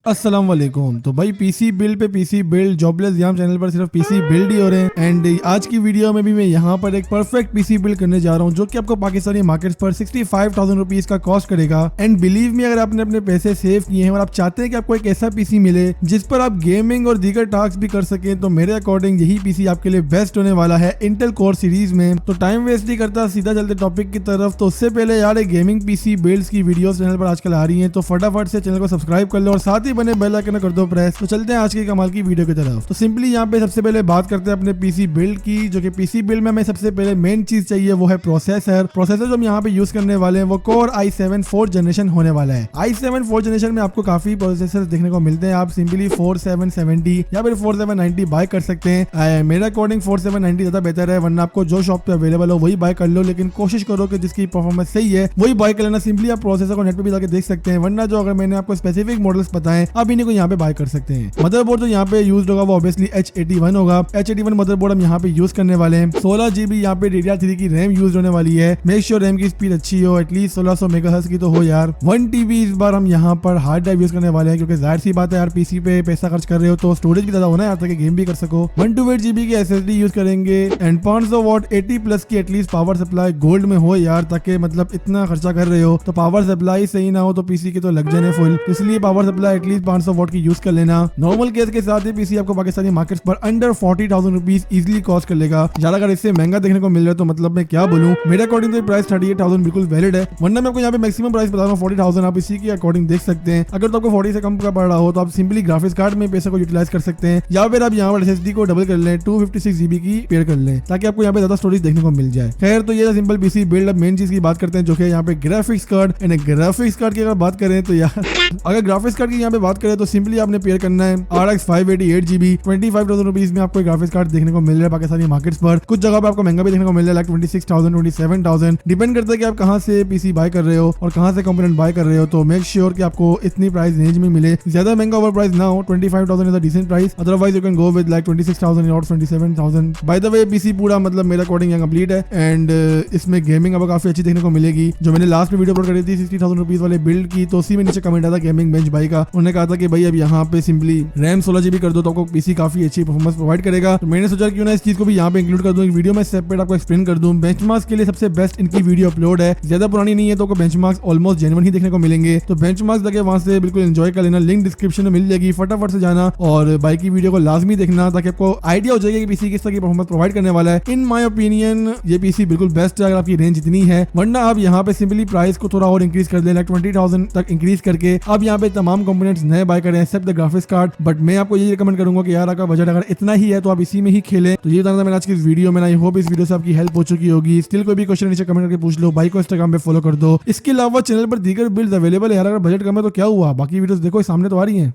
अस्सलाम वालेकुम। तो भाई पीसी बिल्ड पे पीसी बिल्ड जॉबलेस याम चैनल पर सिर्फ पीसी बिल्ड ही हो रहे हैं। एंड आज की वीडियो में भी मैं यहाँ पर एक परफेक्ट पीसी बिल्ड करने जा रहा हूँ जो कि आपको पाकिस्तानी मार्केट पर 65,000 रुपीज का कॉस्ट करेगा। एंड बिलीव मी, अगर आपने अपने पैसे सेव किए हैं और आप चाहते हैं कि आपको एक ऐसा पीसी मिले जिस पर आप गेमिंग और दीगर टास्क भी कर सकें, तो मेरे अकॉर्डिंग यही पीसी आपके लिए बेस्ट होने वाला है इंटेल कोर सीरीज में। तो टाइम वेस्ट नहीं करता, सीधा चलते टॉपिक की तरफ। तो उससे पहले यार, एक गेमिंग पीसी बिल्ड्स की वीडियोस चैनल पर आजकल आ रही हैं, तो फटाफट से चैनल को सब्सक्राइब कर लो और साथ ही बने बेल आइकन कर दो प्रेस। तो चलते हैं आज की कमाल की वीडियो की तरफ। तो सिंपली यहाँ पे सबसे पहले बात करते हैं अपने पीसी बिल्ड की, जो कि पीसी बिल्ड में हमें सबसे पहले मेन चीज चाहिए वो है प्रोसेसर। प्रोसेसर जो हम यहाँ पे यूज करने वाले हैं वो कोर i7 4th जनरेशन होने वाला है। i7 4th जनरेशन में आपको काफी प्रोसेसर देखने को मिलते हैं। आप सिंपली 4770 या फिर 4790 बाय कर सकते हैं। मेरे अकॉर्डिंग 4790 ज्यादा बेहतर है, वरना आपको जो शॉप पे अवेलेबल हो वही बाय कर लो, लेकिन कोशिश करो कि जिसकी परफॉर्मेंस सही है वही बाय कर लेना। सिंपली आप प्रोसेसर को नेट पे भी जाके देख सकते हैं, वरना जो अगर मैंने आपको स्पेसिफिक मॉडल्स बताएं आप इन्हीं को यहाँ पे बाय कर सकते हैं। मदरबोर्ड जो यहाँ पे यूज होगा वो ऑब्वियसली H81 होगा। H81 मदरबोर्ड हम यहाँ पे यूज करने वाले हैं। 16 GB यहाँ पे DDR3 की रैम यूज होने वाली है। मेक श्योर रैम की स्पीड अच्छी हो, एटलीस्ट 1600 मेगाहर्ट्ज की तो हो यार। 1 TB इस बार हम यहाँ पर हार्ड ड्राइव यूज करने वाले हैं, क्योंकि जाहिर सी बात है यार, पीसी पे पैसा खर्च कर रहे हो तो स्टोरेज भी ज्यादा होना है ताकि गेम भी कर सको। 128 GB की SSD यूज करेंगे एंड 500 वॉट 80+ की एटलीस्ट पावर सप्लाई गोल्ड में हो यार, ताकि मतलब इतना खर्चा कर रहे हो तो पावर सप्लाई सही ना हो तो पीसी के तो लग जाने फुल, इसलिए पावर सप्लाई एटलीस्ट 500 वॉट की यूज कर लेना। नॉर्मल केस के साथ ही पीसी आपको पाकिस्तानी मार्केट्स पर अंडर 40,000 रुपीज इजिली कॉस्ट कर लेगा। ज्यादा अगर इससे महंगा देखने को मिल रहा है तो मतलब मैं क्या बोलूं, मेरे अकॉर्डिंग तो प्राइस 38,000 बिल्कुल वैलिड है। वरना मैं आपको यहाँ पे मैक्सिमम प्राइस बता रहा हूँ 40,000, आप इसी के अकॉर्डिंग देख सकते हैं। अगर तो आपको 40 से कम का पड़ रहा हो तो आप सिंपली ग्राफिक्स कार्ड में पैसे को यूटिलाइज कर सकते हैं, या फिर आप यहाँ पर SSD को डबल कर लें, 256 GB की पेयर कर लें, ताकि आपको यहाँ पे ज्यादा स्टोरेज देखने को मिल जाए। खैर, तो ये सिंपल पीसी बिल्ड। अब मेन चीज की बात करते हैं जो कि यहाँ पे graphics card. And graphics card की अगर बात करें तो यार अगर ग्राफिक्स कार्ड की यहाँ पे बात करें तो सिंपली आपने पेयर करना है RX 588 GB। 25,000 रुपीज में आपको ग्राफिक्स कार्ड देखने को मिल रहा है पाकिस्तानी मार्केट्स पर। कुछ जगह पर आपको महंगा भी देखने को मिल रहा है, लाइक 26,000 27,000, डिपेंड करता है कि आप कहाँ से पीसी बाय कर रहे हो और कहाँ से कंपोनेंट बाय कर रहे हो। तो मेक श्योर कि आपको इतनी प्राइस रेंज में मिले, ज्यादा महंगा ओवर प्राइस ना हो। 25,000 is a decent price, otherwise you can go with like 26,000 और 27,000। बाय द वे, पीसी पूरा मतलब मेरे अकॉर्डिंग यहाँ कंप्लीट है एंड इसमें गेमिंग आपको काफी अच्छी देखने को मिलेगी। जो मैंने लास्ट में वीडियो अपलोड करी थी 60,000 रुपीज वाले बिल्ड की, तो उसी में नीचे कमेंट आता गेमिंग बेंच भाई का। उन्होंने कहा था कि भाई अब यहाँ पे सिंपली रैम 16 GB कर दो तो आपको पीसी काफी अच्छी परफॉर्मेंस प्रोवाइड करेगा। तो मैंने सोचा क्यों ना इस चीज को भी यहाँ पे इंक्लूड कर दूं, वीडियो में सेपरेट आपको एक्सप्लेन कर दूं। बेंचमार्क्स के लिए सबसे बेस्ट इनकी वीडियो अपलोड है, ज्यादा पुरानी नहीं है तो आपको बेंचमार्क्स ऑलमोस्ट जेन्युइन ही देखने को मिलेंगे। तो बेंचमार्क्स लगे वहां से बिल्कुल एंजॉय कर लेना, लिंक डिस्क्रिप्शन में मिल जाएगी, फटाफट से जाना और बाइक की वीडियो को लाजमी देखना ताकि आपको आइडिया हो जाएगा कि पीसी किस तरह की परफॉर्मेंस प्रोवाइड करने वाला है। इन माय ओपिनियन ये पीसी बिल्कुल बेस्ट है अगर आपकी रेंज इतनी है, वरना आप यहाँ पे सिंपली प्राइस को थोड़ा और इंक्रीज कर देना, 20,000 तक इंक्रीज करके आप यहाँ पे तमाम कंपोनेंट्स नए बाय करें except the graphics card. But मैं आपको यही रिकमेंड करूंगा कि यार आपका बजट अगर इतना ही है तो आप इसी में ही खेलें। तो ये बताना था मेरा आज की इस वीडियो में। आई होप इस वीडियो से आपकी हेल्प हो चुकी होगी। स्टिल कोई भी क्वेश्चन नीचे कमेंट करके पूछ लो, बाइक को इंस्टाग्राम पे फॉलो कर दो। इसके अलावा चैनल पर दीगर बिल्ड्स अवेलेबल है यार, अगर बजट कम है तो क्या हुआ, बाकी वीडियोस देखो सामने तो आ रही हैं।